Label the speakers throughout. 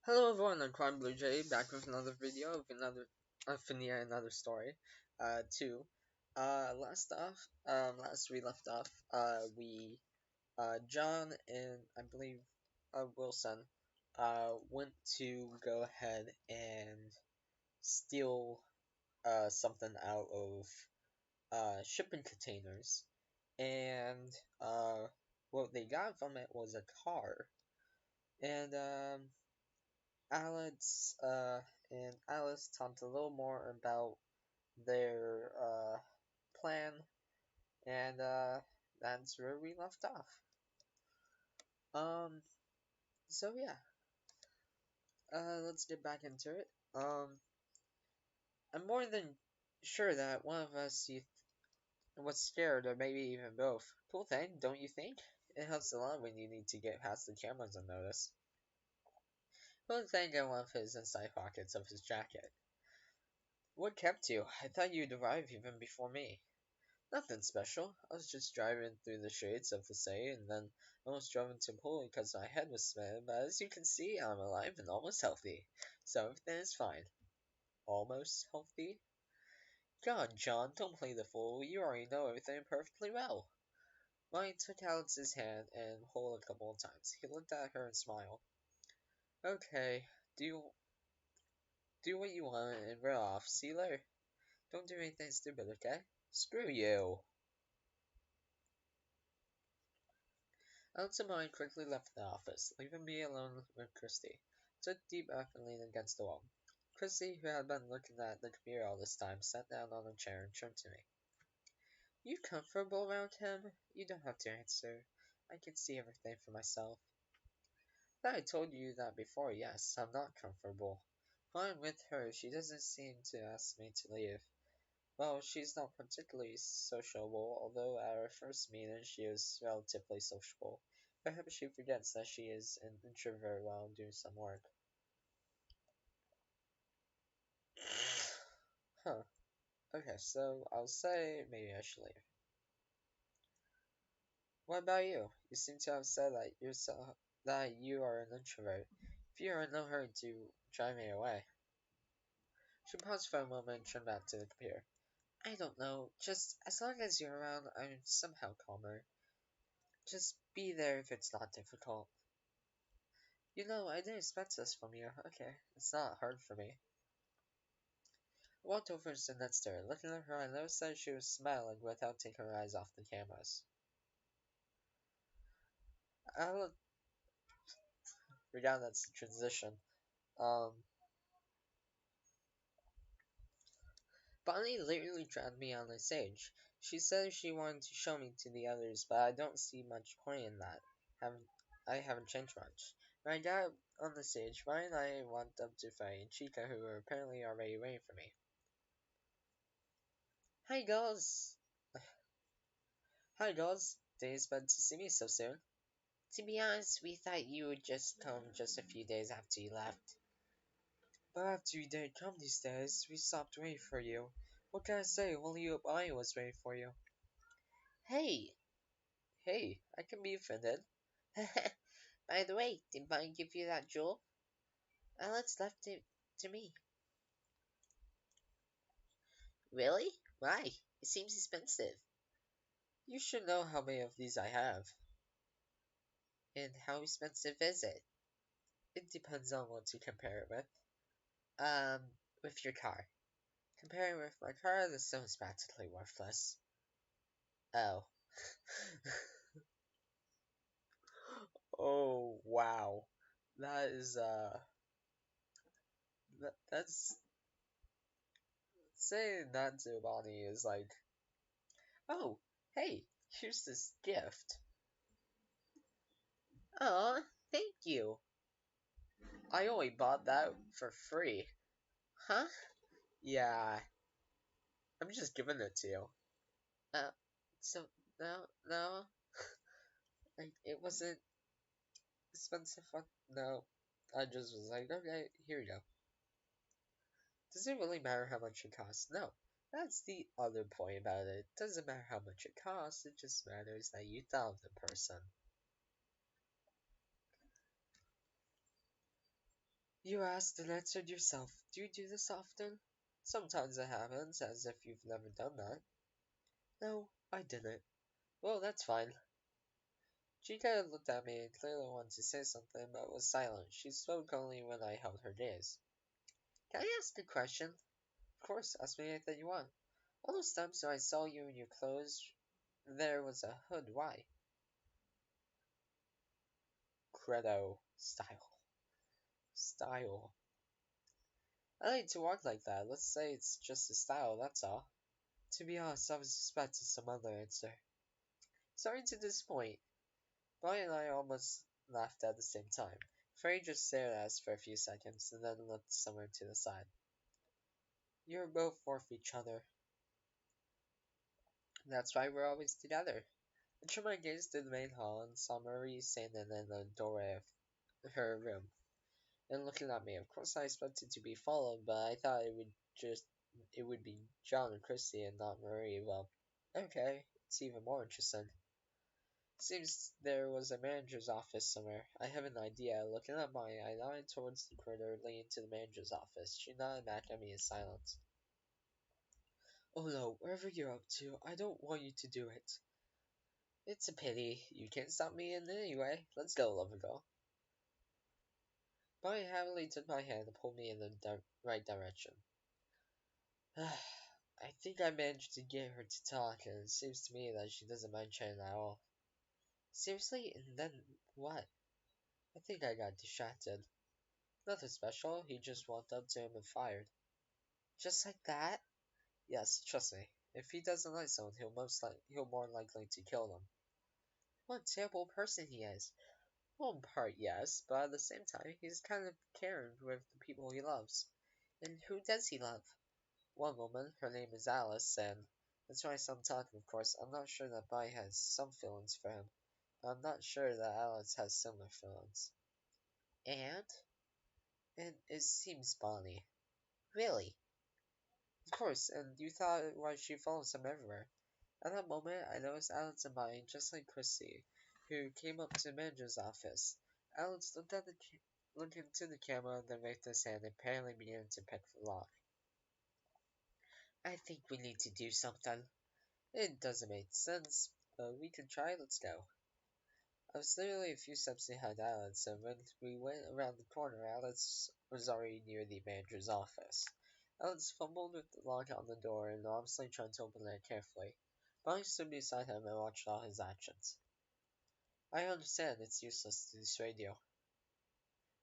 Speaker 1: Hello everyone, I'm Crime Blue Jay, back with another video of another Fnia, another story. Two. Last we left off, John and I believe Wilson went to go ahead and steal something out of shipping containers, and what they got from it was a car, and Alex and Alice talked a little more about their plan, and that's where we left off. Um, so yeah, let's get back into it. I'm more than sure that one of us was scared, or maybe even both. Cool thing, don't you think? It helps a lot when you need to get past the cameras unnoticed. Cool thing got one of his inside pockets of his jacket. What kept you? I thought you'd arrive even before me. Nothing special. I was just driving through the streets of the city and then almost drove into a pool because my head was spinning, but as you can see, I'm alive and almost healthy. So everything is fine. Almost healthy? God, John, don't play the fool. You already know everything perfectly well. Ryan took Alex's hand and pulled a couple of times. He looked at her and smiled. Okay, do what you want and we're off. See you later. Don't do anything stupid, okay? Screw you. Alex and Mine quickly left the office, leaving me alone with Christy. I took a deep breath and leaned against the wall. Christy, who had been looking at the computer all this time, sat down on a chair and turned to me. You comfortable around him? You don't have to answer. I can see everything for myself. I told you that before, yes, I'm not comfortable. When I'm with her, she doesn't seem to ask me to leave. Well, she's not particularly sociable, although at our first meeting she was relatively sociable. Perhaps she forgets that she is an introvert while doing some work. Huh. Okay, so I'll say maybe I should leave. What about you? You seem to have said that you are an introvert. If you are in no hurry to drive me away. She paused for a moment and turned back to the computer. I don't know, just as long as you're around, I'm somehow calmer. Just be there if it's not difficult. You know, I didn't expect this from you. Okay, it's not hard for me. I walked over and stood next to her. Looking at her, I noticed that she was smiling without taking her eyes off the cameras. I forgot that's the transition. Um, Bonnie literally dragged me on the stage. She said she wanted to show me to the others, but I don't see much point in that. I haven't changed much. When I got on the stage, Ryan and I walked up to Faye and Chica, who were apparently already waiting for me. Hi, girls. Hi, girls. Didn't expect to see me so soon. To be honest, we thought you would just come just a few days after you left. But after you didn't come these days, we stopped waiting for you. What can I say? Only your body was waiting for you. Hey! Hey, I can be offended. By the way, did Bonnie give you that jewel? Alex left it to me. Really? Why? It seems expensive. You should know how many of these I have. And how expensive is it? It depends on what you compare it with. Um, with your car. Comparing with my car, the stone is practically worthless. Oh. Oh, wow. That is, that's, saying that to Bonnie is like, oh, hey, here's this gift. Aw, thank you. I only bought that for free. Huh? Yeah, I'm just giving it to you. Uh, so, no, like, it wasn't expensive. No, I just was like, okay, here you go. Does it really matter how much it costs? No. That's the other point about it. It doesn't matter how much it costs, it just matters that you thought of the person. You asked and answered yourself. Do you do this often? Sometimes it happens, as if you've never done that. No, I didn't. Well, that's fine. She kind of looked at me and clearly wanted to say something, but was silent. She spoke only when I held her gaze. Can I ask a question? Of course, ask me anything you want. All those times when I saw you in your clothes, there was a hood. Why? Credo. Style. Style. I like to walk like that. Let's say it's just a style, that's all. To be honest, I was expecting some other answer. Sorry to disappoint. Boy and I almost laughed at the same time. Frey just stared at us for a few seconds and then looked somewhere to the side. You're both worth each other. That's why we're always together. I turned my gaze to the main hall and saw Marie standing in the doorway of her room and looking at me. Of course, I expected to be followed, but I thought it would be John and Christy and not Marie. Well, okay, it's even more interesting. Seems there was a manager's office somewhere. I have an idea. Looking at Maya, I nodded towards the corridor leading to the manager's office. She nodded back at me in silence. Oh no, wherever you're up to, I don't want you to do it. It's a pity. You can't stop me in any way. Let's go, lover girl. Maya heavily took my hand and pulled me in the right direction. I think I managed to get her to talk, and it seems to me that she doesn't mind chatting at all. Seriously? And then what? I think I got distracted. Nothing special, he just walked up to him and fired. Just like that? Yes, trust me. If he doesn't like someone, he'll more likely to kill them. What a terrible person he is. Well, in part, yes, but at the same time, he's kind of caring with the people he loves. And who does he love? One woman, her name is Alice, and that's why I'm talking, of course. I'm not sure that Bai has some feelings for him, but I'm not sure that Alice has similar feelings. And? And it seems Bonnie. Really? Of course, and you thought why she follows him everywhere. At that moment, I noticed Alex and mine, just like Christy, who came up to the manager's office. Alex looked into the camera, then raised his hand and apparently began to pick the lock. I think we need to do something. It doesn't make sense, but we can try. Let's go. I was literally a few steps behind Alex, and when we went around the corner, Alex was already near the manager's office. Alex fumbled with the lock on the door and obviously tried to open it carefully. Bonnie stood beside him and watched all his actions. I understand it's useless to dissuade you.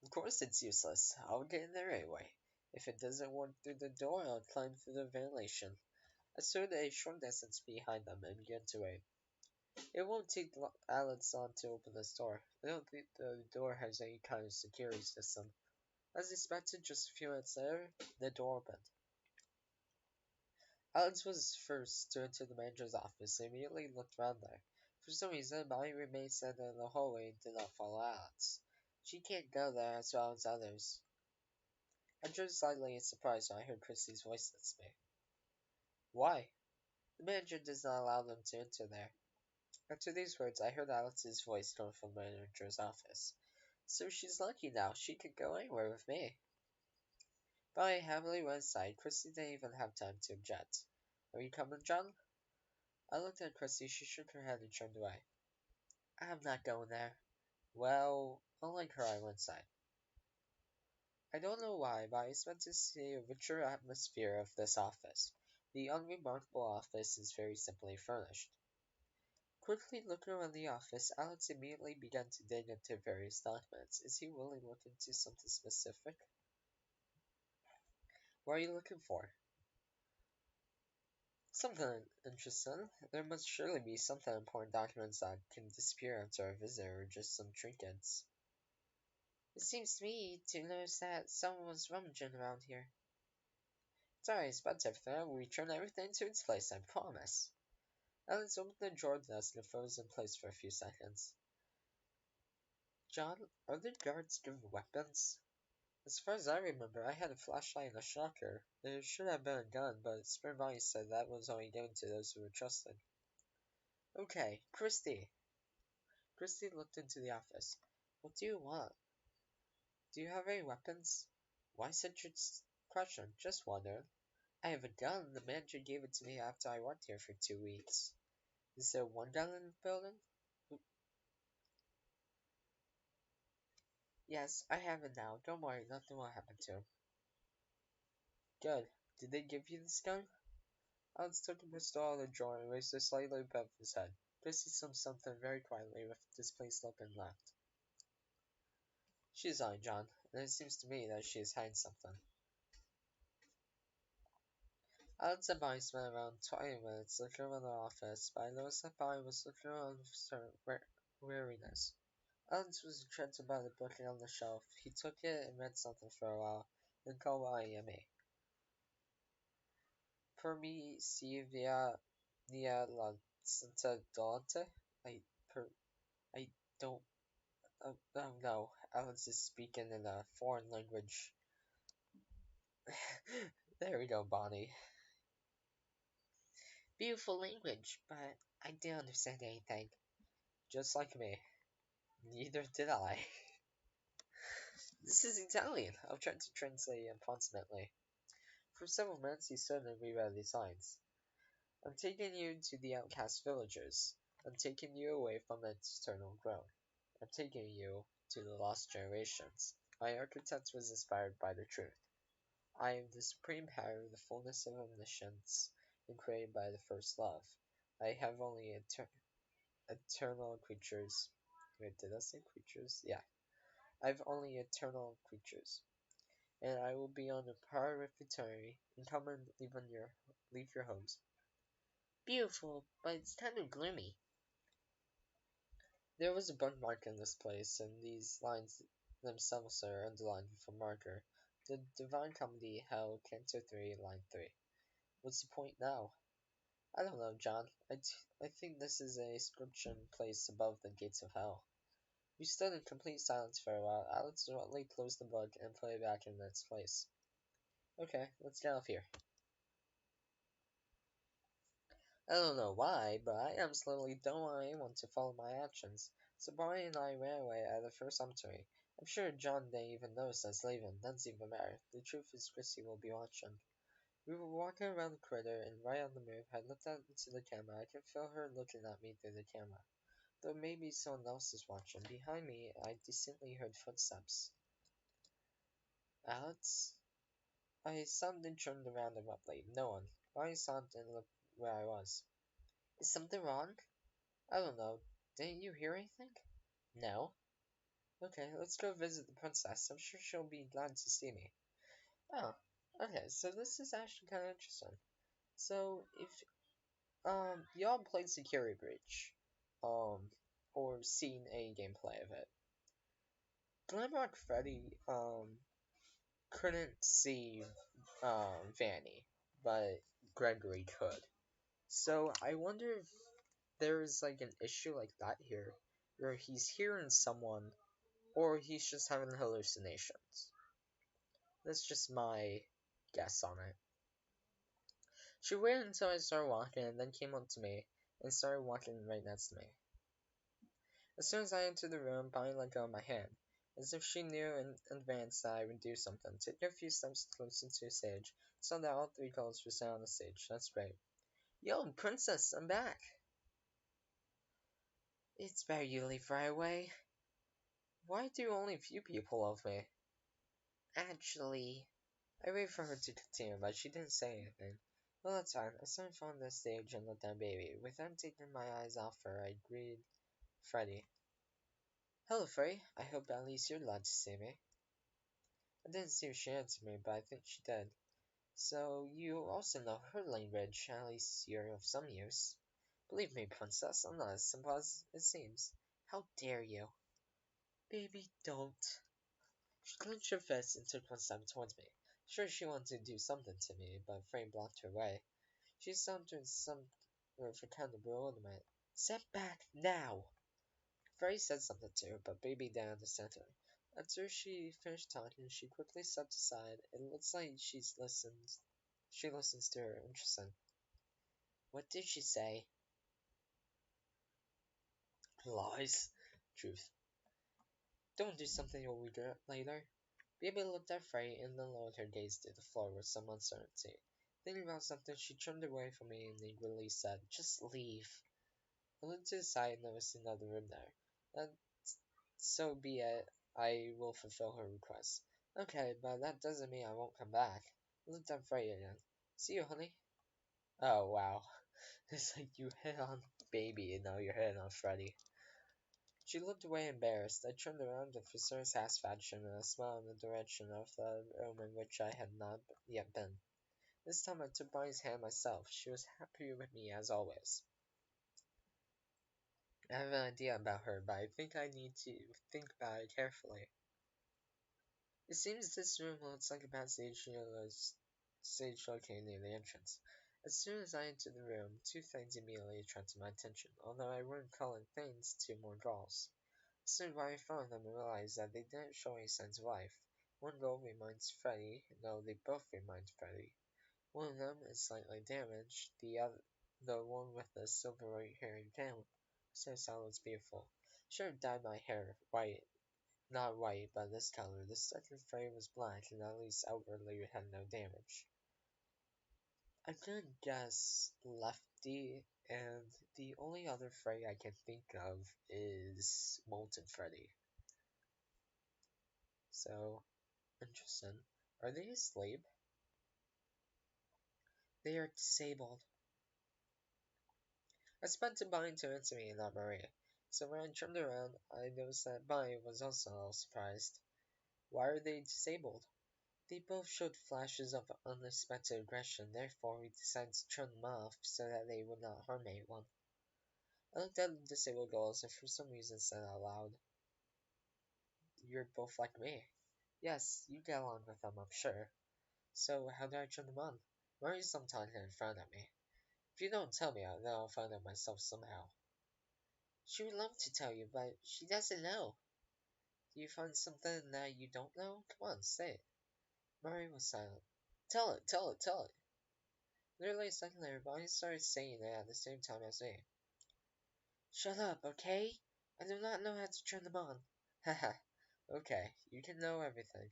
Speaker 1: Of course it's useless. I'll get in there anyway. If it doesn't work through the door, I'll climb through the ventilation. I stood a short distance behind them and began to wait. It won't take Alex long to open this door. I don't think the door has any kind of security system. As expected, just a few minutes later, the door opened. Alex was first to enter the manager's office and immediately looked around there. For some reason, Molly remained standing in the hallway and did not follow Alex. She can't go there as well as others. I drew slightly in surprise when I heard Christy's voice next to me. Why? The manager does not allow them to enter there. After these words, I heard Alex's voice coming from the manager's office. So she's lucky now. She could go anywhere with me. But I happily went inside. Christy didn't even have time to object. Are you coming, John? I looked at Christy. She shook her head and turned away. I'm not going there. Well, unlike her, I went inside. I don't know why, but I expect to see a richer atmosphere of this office. The unremarkable office is very simply furnished. Quickly looking around the office, Alex immediately began to dig into various documents. Is he really looking into something specific? What are you looking for? Something interesting. There must surely be something important documents that can disappear after a visit or just some trinkets. It seems to me to notice that someone was rummaging around here. Sorry, it's about everything. I will return everything to its place, I promise. Alex opened the drawer desk and froze in place for a few seconds. John, are the guards given weapons? As far as I remember, I had a flashlight and a shocker. There should have been a gun, but Springvine said that was only given to those who were trusted. Okay, Christy. Christy looked into the office. What do you want? Do you have any weapons? Why such a question? Just wondering. I have a gun. The manager gave it to me after I worked here for 2 weeks. Is there one gun in the building? Yes, I have it now. Don't worry, nothing will happen to him. Good. Did they give you this gun? Alex took the pistol out of the drawer and raised it slightly above his head. Christy summed something very quietly with a displeased look and laughed. She is lying, John, and it seems to me that she is hiding something. Alex and Bonnie spent around 20 minutes looking around the office, but I noticed that Bonnie was looking around with certain weariness. Alex was attracted by the book on the shelf. He took it and read something for a while, then called Bonnie and me. Per me, Silvia Nia la Santa Dolante? I, per, I don't, oh no, Alex is speaking in a foreign language. There we go, Bonnie. Beautiful language, but I didn't understand anything. Just like me. Neither did I. This is Italian. I'll try to translate approximately. For several minutes he stood and reread these lines. I'm taking you to the outcast villagers. I'm taking you away from its eternal growth. I'm taking you to the lost generations. My architect was inspired by the truth. I am the supreme power, the fullness of omniscience, and created by the first love. I have only eternal creatures. Wait, did I say creatures? Yeah. I've only eternal creatures. And I will be on a par with eternity, and come and leave your homes. Beautiful, but it's kind of gloomy. There was a bookmark in this place, and these lines themselves are underlined with a marker. The Divine Comedy, Hell, Canto 3, line 3. What's the point now? I don't know, John. I think this is a inscription placed above the gates of hell. We stood in complete silence for a while. Alex gently closed the book and put it back in its place. Okay, let's get off here. I don't know why, but I absolutely don't want anyone to follow my actions. So Barney and I ran away at the first opportunity. I'm sure John didn't even notice us leaving. Doesn't even matter. The truth is Chrissy will be watching. We were walking around the corridor, and right on the move, I looked out into the camera. I could feel her looking at me through the camera. Though maybe someone else is watching. Behind me, I distinctly heard footsteps. Alex? I stopped and turned around abruptly. No one. I stopped and looked where I was. Is something wrong? I don't know. Didn't you hear anything? No. Okay, let's go visit the princess. I'm sure she'll be glad to see me. Oh, okay, so this is actually kind of interesting. So, if, y'all played Security Breach, or seen any gameplay of it, Glamrock Freddy, couldn't see, Vanny, but Gregory could. So, I wonder if there's, like, an issue like that here, where he's hearing someone, or he's just having hallucinations. That's just my guess on it. She waited until I started walking and then came up to me and started walking right next to me. As soon as I entered the room, Bonnie let go of my hand, as if she knew in advance that I would do something. Taking a few steps closer to the stage, saw that all three girls were sitting on the stage. That's great. Yo, princess, I'm back! It's better you leave right away. Why do only a few people love me? Actually, I waited for her to continue, but she didn't say anything. Well, that's fine. I stood in front of the stage and looked at Baby. Without taking my eyes off her, I greeted Freddy. Hello, Freddy. I hope at least you're glad to see me. I didn't see if she answered me, but I think she did. So, you also know her language, at least you're of some use. Believe me, Princess, I'm not as simple as it seems. How dare you? Baby, don't. She clenched her fist and took one step towards me. Sure, she wanted to do something to me, but Frame blocked her way. She sounded some with a kind of bewilderment. Step back now! Fairy said something to her, but Baby didn't understand her. After she finished talking, she quickly stepped aside. It looks like she listens to her interested. What did she say? Lies. Truth. Don't do something you'll regret later. Baby looked at Frey and then lowered her gaze to the floor with some uncertainty. Thinking about something, she turned away from me and angrily said, "Just leave." I looked to the side and noticed another room there. "Uh, so be it. I will fulfill her request." "Okay, but that doesn't mean I won't come back." I looked at Frey again. "See you, honey." Oh, wow. It's like you hit on Baby and now you're hitting on Freddy. She looked away embarrassed. I turned around with concerned satisfaction and a smile in the direction of the room in which I had not yet been. This time I took Bonnie's hand myself. She was happy with me as always. I have an idea about her, but I think I need to think about it carefully. It seems this room looks like a passage near the stage located near the entrance. As soon as I entered the room, two things immediately attracted my attention, although I wouldn't call them things, two more dolls. I stood right in front of them and realized that they didn't show any signs of life. One doll reminds Freddy, no, they both remind Freddy. One of them is slightly damaged, the one with the silver right hair and gown. So was beautiful. Should have dyed my hair white, not white, but this color. The second Freddy was black and at least outwardly had no damage. I'm gonna guess Lefty, and the only other Freddy I can think of is Molten Freddy. So, interesting. Are they asleep? They are disabled. I expected Bonnie to answer me and not Maria. So when I turned around, I noticed that Bonnie was also a little surprised. Why are they disabled? They both showed flashes of unexpected aggression, therefore we decided to turn them off so that they would not harm anyone. I looked at the disabled girls and for some reason said out loud, "You're both like me." "Yes, you get along with them, I'm sure." "So how do I turn them on?" Mari's sometimes in front of me. "If you don't tell me, then I'll find out myself somehow." "She would love to tell you, but she doesn't know." "Do you find something that you don't know? Come on, say it." Mari was silent. "Tell it, tell it, tell it." Literally a second later, Bonnie started saying it at the same time as me. "Shut up, okay? I do not know how to turn them on." Haha. Okay, you can know everything.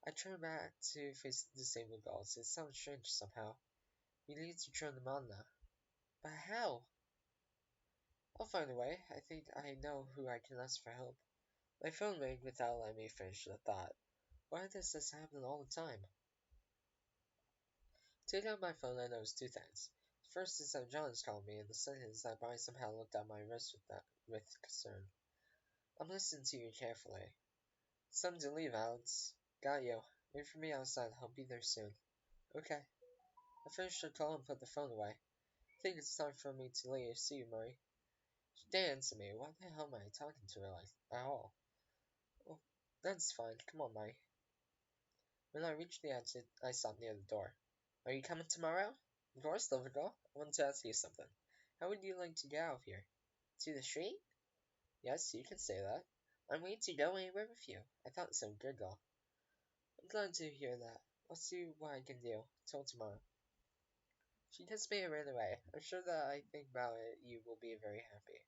Speaker 1: I turned back to face the disabled girls. It sounded strange somehow. "We need to turn them on now." "But how?" "I'll find a way. I think I know who I can ask for help." My phone rang without letting me finish the thought. Why does this happen all the time? Taking out my phone, I noticed two things. The first is that John is calling me, and the second is that Brian somehow looked at my wrist with concern. "I'm listening to you carefully." "It's time to leave, Alex." "Got you. Wait for me outside. I'll be there soon." "Okay." I finished the call and put the phone away. "I think it's time for me to leave. See you, Murray." She didn't answer me. Why the hell am I talking to her like at all? "Oh, that's fine. Come on, Murray." When I reached the exit, I stopped near the door. "Are you coming tomorrow?" "Of course, little girl. I want to ask you something. How would you like to get out of here?" "To the street?" "Yes, you can say that." "I'm willing to go anywhere with you." I thought so, good girl. "I'm glad to hear that. I'll see what I can do. Till tomorrow." She kissed me and ran away. I'm sure that I think about it, you will be very happy.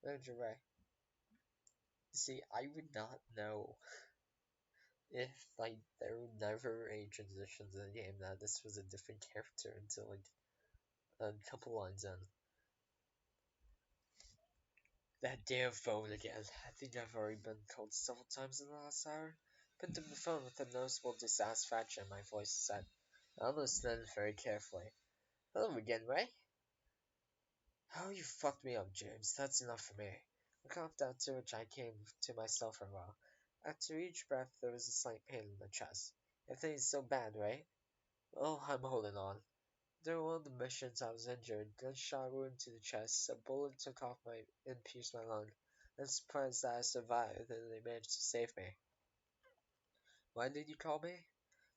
Speaker 1: Manager Ray. See, I would not know if, like, there were never any transitions in the game that this was a different character until, like, a couple lines in. That damn phone again. I think I've already been called several times in the last hour. Picked up the phone with a noticeable dissatisfaction in my voice and said, "I'm listening very carefully." "Hello again, Ray." "Oh, you fucked me up, James. That's enough for me." I coughed, after which I came to myself for a while. After each breath, there was a slight pain in the chest. "Everything's so bad, right?" "Oh, I'm holding on." During one of the missions, I was injured. Gunshot wound to the chest. A bullet took off and pierced my lung. I'm surprised that I survived, and they managed to save me. "Why did you call me?"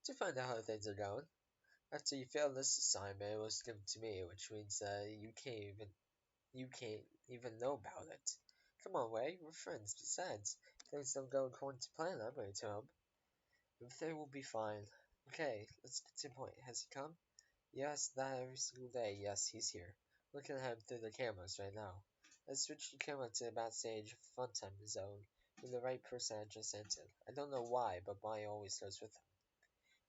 Speaker 1: "To find out how things are going. After you failed this assignment, it was given to me, which means that you can't even know about it." "Come on, Way, we're friends. Besides, if things don't go according to plan, I'm going to help." "Everything will be fine." "Okay, let's get to the point. Has he come?" "Yes, that every single day. Yes, he's here. Looking at him through the cameras right now." I switched the camera to the backstage funtime zone. with the right person I just entered. I don't know why, but mine always goes with him.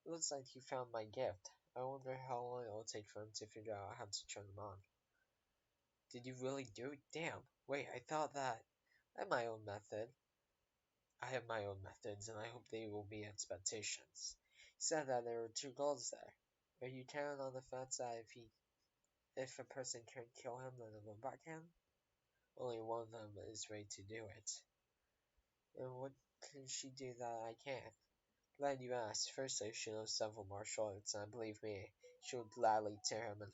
Speaker 1: It looks like he found my gift. I wonder how long it'll take for him to figure out how to turn them on. Did you really do it? Damn. Wait, I thought that. I have my own method. I have my own methods, and I hope they will meet expectations. He said that there were two goals there. Are you counting on the fact that if a person can kill him, then the robot can? Only one of them is ready to do it. And what can she do that I can't? Glad you asked. Firstly, she knows several martial arts, and believe me, she would gladly tear him in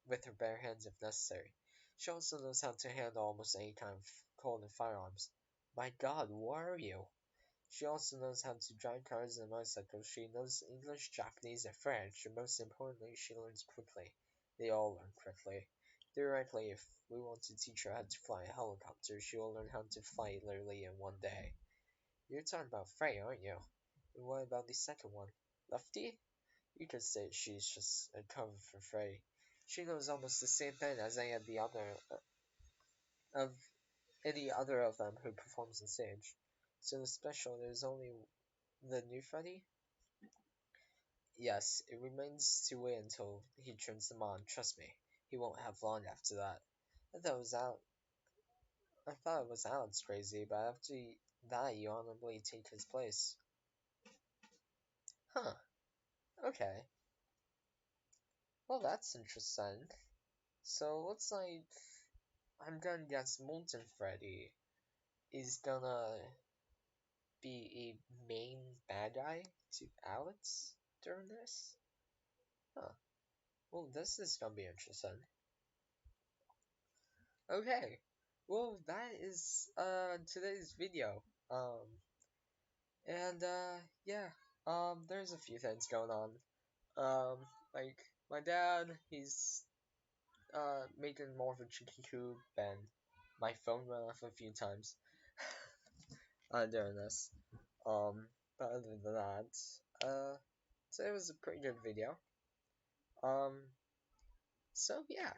Speaker 1: with her bare hands if necessary. She also knows how to handle almost any kind of cold and firearms. My God, what are you? She also knows how to drive cars and motorcycles. She knows English, Japanese, and French, and most importantly, she learns quickly. They all learn quickly. Theoretically, if we want to teach her how to fly a helicopter, she will learn how to fly it literally in one day. You're talking about Frey, aren't you? And what about the second one? Lefty? You could say she's just a cover for Frey. She knows almost the same thing as of any other of them who performs on stage. So the special, there's only the new Freddy? Yes, it remains to wait until he turns them on. Trust me, he won't have long after that. I thought it was out. I thought it was Alex crazy, but after that, you honorably take his place. Huh. Okay. Well, that's interesting. So looks like I'm gonna guess Molten Freddy is gonna be a main bad guy to Alex during this. Huh. Well, this is gonna be interesting. Okay. Well, that is today's video. And yeah. There's a few things going on. Um like my dad, he's making more of a chicken coop and my phone went off a few times during this. But other than that, so it was a pretty good video. Um so yeah.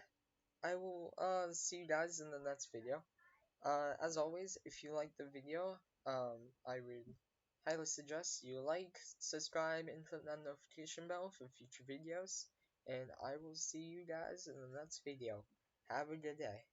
Speaker 1: I will see you guys in the next video. As always, if you like the video, I would highly suggest you like, subscribe, and click that notification bell for future videos. And I will see you guys in the next video. Have a good day.